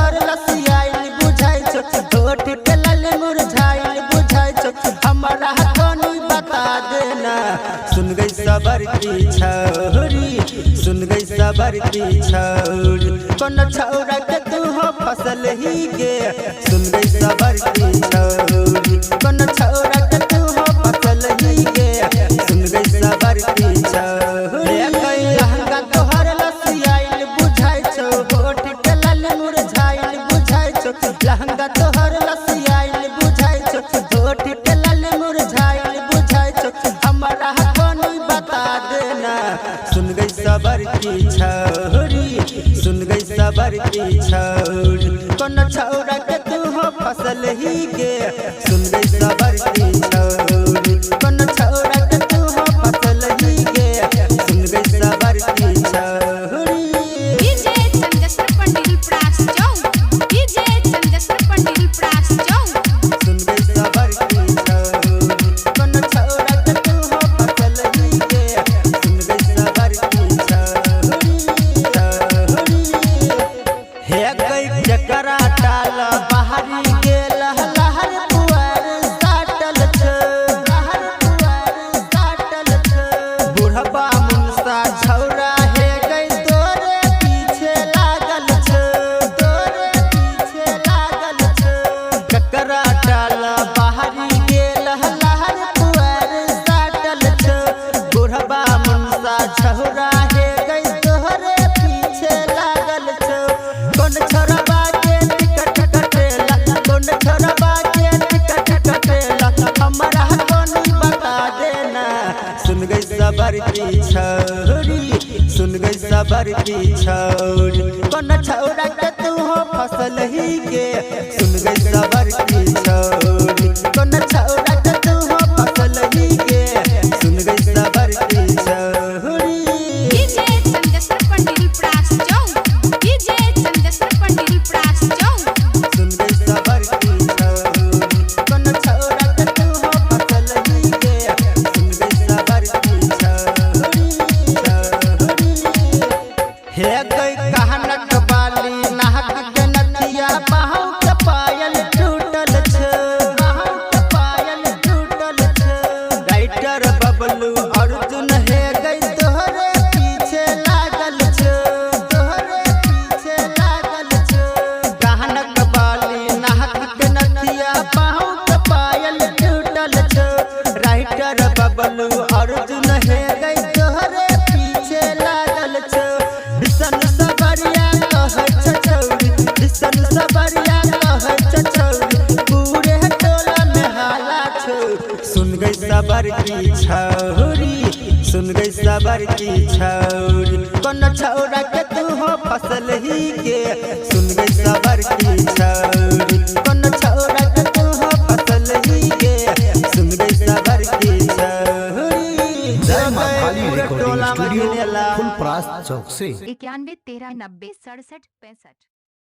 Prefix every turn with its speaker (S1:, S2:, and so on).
S1: तोहर लसियाइल बुझाइ छो होठ के लाल मुरझाइल बुझाइ छो हमरा कोनी बता देना सुन गई सबर की छौरी सुन गई सबर की छौरी कोन छौरा के तू हो फसल ही गे सुन गई सबर की छौरी कोन छौरा के तू हो फसल ही गे सुन गई सबर की छौरी लहंगा तोहर लसियाइल बुझाइ छो होठ के लाल मुरझाइल बुझाइ छो लहंगा तोहर लसियाइल बुझाइ छो होठ के लाल मुरझाइल बुझाइ छो हमरा कोनी बता देना सुन गई सबर की छौरी सुन गई सबर की छौरी कोन छौरा के तू हो फसल ही गे सुन गई सबर की छौरी कोन छौरा के तू हो फसल ही गे सुन गई सबर की छौरी
S2: डीजे चंदेश्वर पंडिल प्रास जाऊ डीजे चंदेश्वर पंडिल प्रास जाऊ
S1: सुन गई सबर की छौरी कोन छौरा के तू हो फसल ही गे सुन गई सबर की छौरी हे गई जकरा टाल बाहरी गेल लहर पुआर साटल छ लहर पुआर साटल छ बुढ़बा मुंसा छौरा हे गई तोरे पीछे लागल छ तोरे पीछे लागल छ जकरा टाल बाहरी गेल लहर पुआर साटल छ बुढ़बा मुंसा छौरा हे गई तोरे पीछे लागल छ कोन छोरबा के टिकट कटेला कोन छोरबा के टिकट कटेला हमरा कोनी बता देना सुन गई सबर की छौरी सुन गई सबर की छौरी कोन छौरा के तू हो फसल ही गे सुन गई सबर की छौरी कोन छौरा के तू हो फसल ही गे सुन गई सबर की छौरी
S2: डीजे चंदेश्वर पंडिल प्रास जाऊ डीजे चंदेश्वर पंडिल प्रास जाऊ
S1: सुन गई सबर की छौरी कोन छौरा के तू हो फसल ही गे सुन गई सबर की छौरी हे गई कहनक बाली नाहक के नथिया बाहु के पायल टूटल छ बाहु के पायल टूटल छ राइटर बबलू अर्जुन हे गई तोहरे पीछे लागल छ तोहरे पीछे लागल छ कहनक बाली नाहक के नथिया बाहु के पायल टूटल छ राइटर बबलू अर्जुन हे गई तोहरे पीछे लागल छ बिसन सबरिया कह छछौरी बिसन सबरिया कह छछौरी पूरे टोला में हाला छौ सुन गई सबर की छौरी सुन गई सबर की छौरी कोन छौरा के तू हो फसल ही गे सुन गई सबर की छौरी कोन छौरा के तू हो फसल ही गे सुन गई सबर की छौरी
S3: जय मां काली रिकॉर्डिंग
S1: टोला में
S3: स्टूडियो
S1: गिनेला
S3: फुलपरास चौक से
S2: 91 13 90 67 65